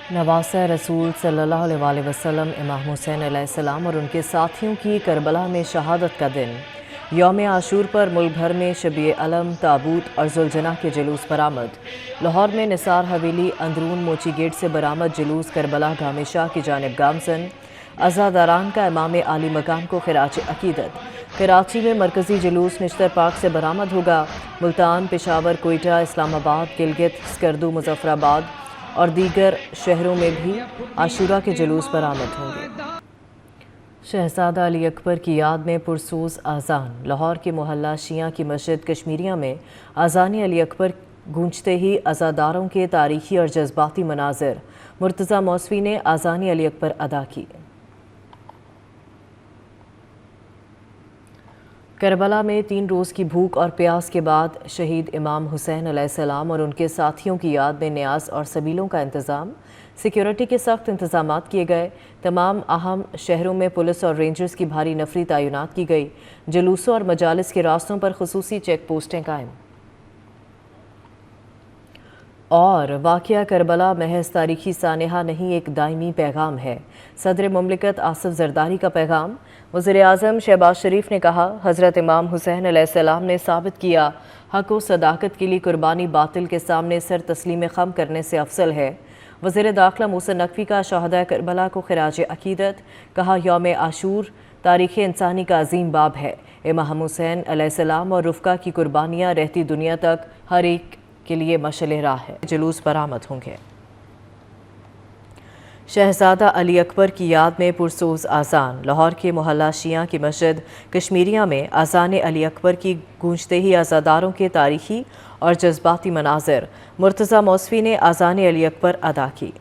नवासा रसूल सल्लल्लाहु अलैहि वसल्लम इमाम हुसैन अलैहिस्सलाम और उनके साथियों की करबला में शहादत का दिन। यौम आशूर पर मुल्क भर में शबीए अलम, ताबूत और जुलजना के जुलूस बरामद। लाहौर में निसार हवेली अंदरून मोची गेट से बरामद जुलूस करबला गामे शाह की जानिब गामजन। अज़ादारान का इमाम आली मकाम को खिराज अकीदत। कराची में मरकज़ी जुलूस निश्तर पाक से बरामद होगा। मुल्तान, पेशावर, कोयटा, इस्लामाबाद, गिलगित, स्कर्दू, मुजफ्फराबाद और दीगर शहरों में भी आशूरा के जुलूस बरामद होंगे। शहजादा अली अकबर की याद में पुरसोज आज़ान। लाहौर के मोहल्ला शिया की मस्जिद कश्मीरिया में आज़ान अली अकबर गूंजते ही अज़ादारों के तारीखी और जज्बाती मनाजिर मुर्तज़ा मौसवी ने आज़ान अली अकबर अदा की। करबला में 3 रोज़ की भूख और प्यास के बाद शहीद इमाम हुसैन अलैहिस्सलाम और उनके साथियों की याद में न्याज और सबीलों का इंतज़ाम। सिक्योरिटी के सख्त इंतज़ामात किए गए। तमाम अहम शहरों में पुलिस और रेंजर्स की भारी नफरी तैनात की गई। जुलूसों और मजालिस के रास्तों पर खुसूसी चेक पोस्टें कायम। और वाक़या करबला महज तारीखी सानहा नहीं, एक दायमी पैगाम है। सदर मुमलिकत आसिफ जरदारी का पैगाम। वज़ीर आज़म शहबाज शरीफ ने कहा, हज़रत इमाम हुसैन अलैहिस्सलाम ने साबित किया, हक़ व सदाकत के लिए कुर्बानी बातिल के सामने सर तस्लीम ख़म करने से अफसल है। वज़ीर दाखिला मोहसिन नकवी का शहादा करबला को खिराज अकीदत। कहा, यौम आशूर तारीख़ इंसानी का अजीम बाब है। इमाम हुसैन अलैहिस्सलाम और रुफ़का की कुर्बानियाँ रहती दुनिया तक हर एक के लिए मशअल राह है। जुलूस बरामद होंगे। शहजादा अली अकबर की याद में पुरसोज आज़ान। लाहौर के मोहल्ला शिया की मस्जिद कश्मीरिया में आज़ान अली अकबर की गूंजते ही अज़ादारों के तारीखी और जज्बाती मनाजिर मुर्तज़ा मौसवी ने आज़ान अली अकबर अदा की।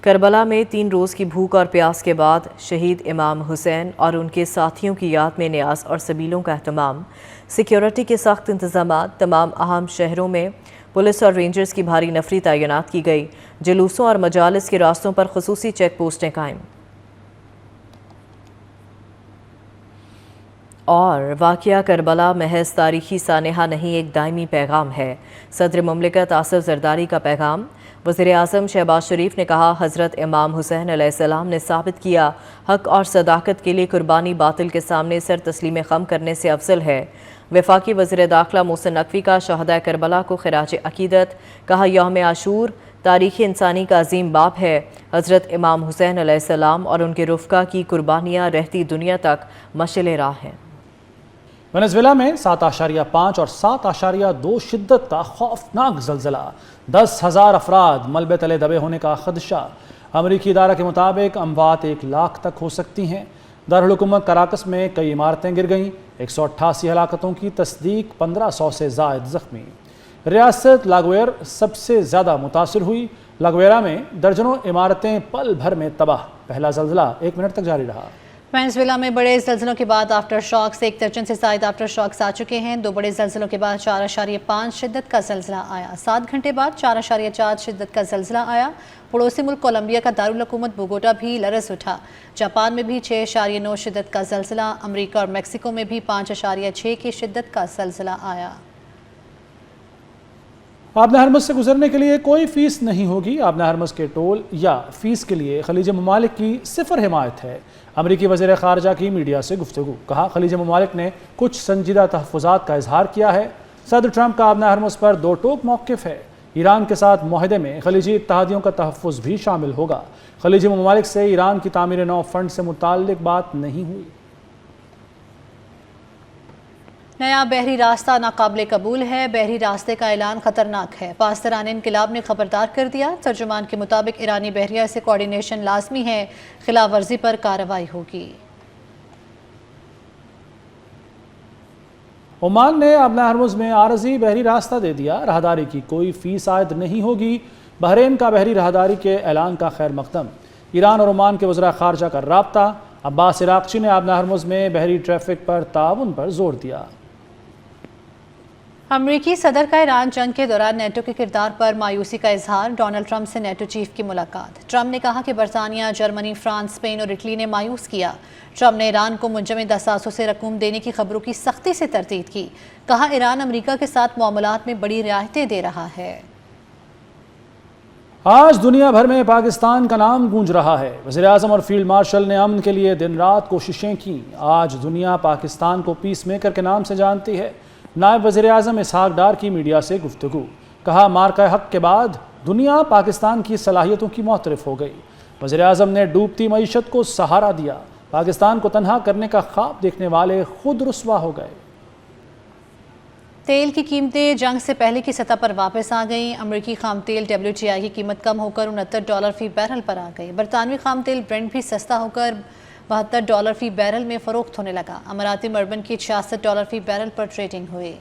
करबला में 3 रोज़ की भूख और प्यास के बाद शहीद इमाम हुसैन और उनके साथियों की याद में न्याज और सबीलों का अहतमाम। सिक्योरिटी के सख्त इंतज़ामात। तमाम अहम शहरों में पुलिस और रेंजर्स की भारी नफरी तैनात की गई। जुलूसों और मजालिस के रास्तों पर खुसूसी चेक पोस्टें कायम। और वाक़या करबला महज तारीखी सानहा नहीं, एक दायमी पैगाम है। सदर मुमलिकत आसिफ जरदारी का पैगाम। वज़ीर आज़म शहबाज शरीफ ने कहा, हज़रत इमाम हुसैन अलैहिस्सलाम ने साबित किया, हक़ और सदाकत के लिए कुर्बानी बातिल के सामने सर तस्लीम ख़म करने से अफजल है। वफाकी वज़ीर दाखिला मोहसिन नकवी का शहादा करबला को खिराज अकीदत। कहा, यौम आशूर तारीख़ इंसानी का अजीम बाब है। हज़रत इमाम हुसैन अलैहिस्सलाम और उनके रुफ़का की कुर्बानियाँ रहती दुनिया तक मशअल राह हैं। वेनेज़ुएला में 7.5 और 7.2 शिद्दत का खौफनाक ज़लज़ला। 10,000 अफराद मलबे तले दबे होने का खदशा। अमरीकी इदारा के मुताबिक अमवात 1 लाख तक हो सकती हैं। दारुल-हुकूमत कराकस में कई इमारतें गिर गईं। 188 हलाकतों की तस्दीक, 1500 से ज़ायद ज़ख्मी। रियासत लागुएर सबसे ज़्यादा मुतासिर हुई। लागुएरा में दर्जनों इमारतें पल भर में तबाह। पहला ज़लज़ला 1 मिनट तक जारी रहा। वेनेज़ुएला में बड़े ज़लज़लों के बाद आफ्टर शॉक्स, 1 दर्जन से ज़ायद आफ्टर शॉक्स आ चुके हैं। 2 बड़े ज़लज़लों के बाद 4.5 शिद्दत का ज़लज़ला आया। 7 घंटे बाद 4.4 शिद्दत का ज़लज़ला आया। पड़ोसी मुल्क कोलंबिया का दारुल हुकूमत बोगोटा भी लरज़ उठा। जापान में भी 6.9 शिद्दत का ज़लज़ला। अमरीका और मैक्सिको में भी 5.6 की शिद्दत का ज़लज़ला आया। आबना हरमुज़ से गुजरने के लिए कोई फ़ीस नहीं होगी। आबना हरमुज़ के टोल या फ़ीस के लिए खलीज ममालिक की सिफर हिमायत है। अमरीकी वज़ीर ख़ारजा की मीडिया से गुफ्तगू। कहा, खलीज ममालिक ने कुछ संजीदा तहफ़्फ़ुज़ात का इजहार किया है। सदर ट्रंप का आबना हरमुज़ पर 2 टोक मौक़िफ़ है। ईरान के साथ मुआहदे में खलीजी इत्तहादियों का तहफ़्फ़ुज़ भी शामिल होगा। खलीजी ममालिक से ईरान की तामीर नौ फंड से मुताल्लिक़ बात नहीं हुई। नया बहरी रास्ता नाकाबिले कबूल है। बहरी रास्ते का ऐलान खतरनाक है। पासदारान इनकलाब ने खबरदार कर दिया। तर्जुमान के मुताबिक ईरानी बहरिया से कोऑर्डिनेशन लाजमी है, खिलाफ वर्जी पर कार्रवाई होगी। ओमान ने आबना हरमुज़ में आरज़ी बहरी रास्ता दे दिया। राहदारी की कोई फ़ीस आयद नहीं होगी। बहरीन का बहरी राहदारी के ऐलान का खैर मकदम। ईरान और ओमान के वज़रा ख़ारजा का राब्ता। अब्बास इराक़ची ने आबना हरमुज़ में बहरी ट्रैफिक पर ताउन पर जोर दिया। अमरीकी सदर का ईरान जंग के दौरान नेटो के किरदार पर मायूसी का इजहार। डोनाल्ड ट्रंप से नेटो चीफ की मुलाकात। ट्रंप ने कहा कि बरतानिया, जर्मनी, फ्रांस, स्पेन और इटली ने मायूस किया। ट्रंप ने ईरान को मुंजमद असासों से रकूम देने की खबरों की सख्ती से तरदीद की। कहा, ईरान अमरीका के साथ मामलात में बड़ी रियायतें दे रहा है। آج دنیا بھر میں پاکستان کا نام گونج رہا ہے۔ وزیر اعظم اور فیلڈ مارشل نے امن کے لیے دن رات کوششیں کی۔ آج دنیا پاکستان کو پیس میکر کے نام سے جانتی ہے۔ نائب وزیر اعظم اسحاق ڈار کی میڈیا سے گفتگو، کہا مارکہ حق کے بعد دنیا پاکستان کی صلاحیتوں کی معترف ہو گئی۔ وزیر اعظم نے ڈوبتی معیشت کو سہارا دیا۔ پاکستان کو تنہا کرنے کا خواب دیکھنے والے خود رسوا ہو گئے۔ تیل کی قیمتیں جنگ سے پہلے کی سطح پر واپس آ گئیں۔ امریکی خام تیل WTI کی قیمت کم ہو کر $69 فی بیرل پر آ گئی۔ برطانوی خام تیل برنٹ بھی سستا ہو کر $72 فی بیرل میں فروخت ہونے لگا۔ اماراتی مربن کی $66 فی بیرل پر ٹریڈنگ ہوئی۔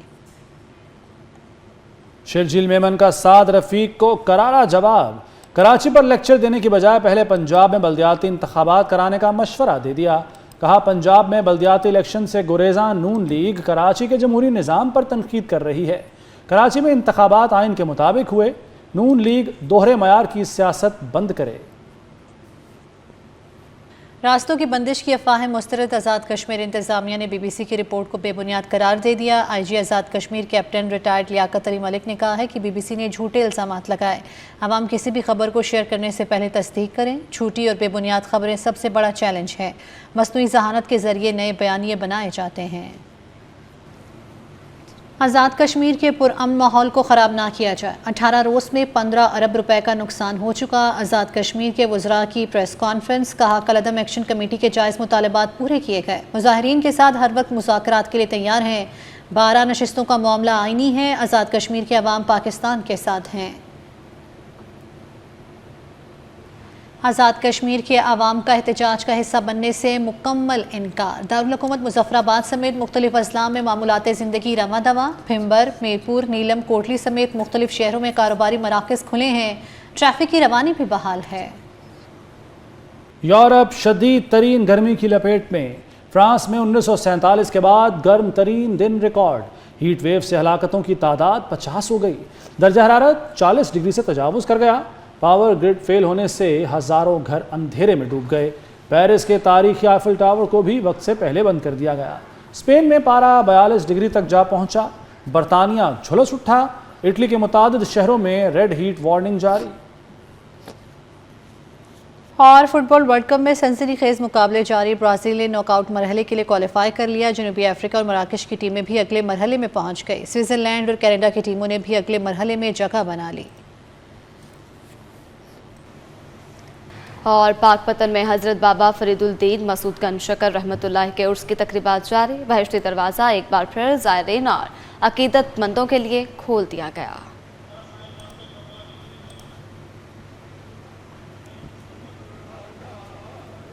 شرجیل میمن کا سعد رفیق کو کرارا جواب، کراچی پر لیکچر دینے کی بجائے پہلے پنجاب میں بلدیاتی انتخابات کرانے کا مشورہ دے دیا۔ کہا پنجاب میں بلدیاتی الیکشن سے گریزاں نون لیگ کراچی کے جمہوری نظام پر تنقید کر رہی ہے۔ کراچی میں انتخابات آئین کے مطابق ہوئے، نون لیگ دوہرے معیار کی سیاست بند کرے۔ راستوں کی بندش کی افواہیں مسترد، آزاد کشمیر انتظامیہ نے BBC کی رپورٹ کو بے بنیاد قرار دے دیا۔ IG Azad Kashmir captain retired Liaquat Ali ملک نے کہا ہے کہ BBC نے جھوٹے الزامات لگائے۔ عوام کسی بھی خبر کو شیئر کرنے سے پہلے تصدیق کریں۔ جھوٹی اور بے بنیاد خبریں سب سے بڑا چیلنج ہے۔ مصنوعی ذہانت کے ذریعے نئے بیانیے بنائے جاتے ہیں۔ آزاد کشمیر کے پرامن ماحول کو خراب نہ کیا جائے۔ 18 روز میں 15 ارب روپے کا نقصان ہو چکا۔ آزاد کشمیر کے وزراء کی پریس کانفرنس، کہا کل عدم ایکشن کمیٹی کے جائز مطالبات پورے کیے گئے۔ مظاہرین کے ساتھ ہر وقت مذاکرات کے لیے تیار ہیں۔ 12 نشستوں کا معاملہ آئینی ہے۔ آزاد کشمیر کے عوام پاکستان کے ساتھ ہیں۔ آزاد کشمیر کے عوام کا احتجاج کا حصہ بننے سے مکمل انکار۔ دارالحکومت مظفر آباد سمیت مختلف اضلاع میں معمولات زندگی رواں دواں۔ بھمبر، میرپور، نیلم، کوٹلی سمیت مختلف شہروں میں کاروباری مراکز کھلے ہیں۔ ٹریفک کی روانی بھی بحال ہے۔ یورپ شدید ترین گرمی کی لپیٹ میں۔ فرانس میں 1947 کے بعد گرم ترین دن ریکارڈ۔ ہیٹ ویو سے ہلاکتوں کی تعداد 50 ہو گئی۔ درجہ حرارت 40 ڈگری سے تجاوز کر گیا۔ پاور گرڈ فیل ہونے سے ہزاروں گھر اندھیرے میں ڈوب گئے۔ پیرس کے تاریخی آئیفل ٹاور کو بھی وقت سے پہلے بند کر دیا گیا۔ اسپین میں پارہ 42 ڈگری تک جا پہنچا۔ برطانیہ جھلس اٹھا۔ اٹلی کے متعدد شہروں میں ریڈ ہیٹ وارننگ جاری۔ اور فٹ بال ورلڈ کپ میں سنسنی خیز مقابلے جاری۔ برازیل نے ناک آؤٹ مرحلے کے لیے کوالیفائی کر لیا۔ جنوبی افریقہ اور مراکش کی ٹیمیں بھی اگلے مرحلے میں پہنچ گئی۔ سوئٹزرلینڈ اور کینیڈا کی ٹیموں نے بھی اگلے مرحلے میں جگہ بنا لی۔ اور پاک پتن میں حضرت بابا فرید الدین مسعود گنج شکر رحمۃ اللہ کے عرس کی تقریبات جاری۔ بہشتی دروازہ ایک بار پھر زائرین اور عقیدت مندوں کے لیے کھول دیا گیا۔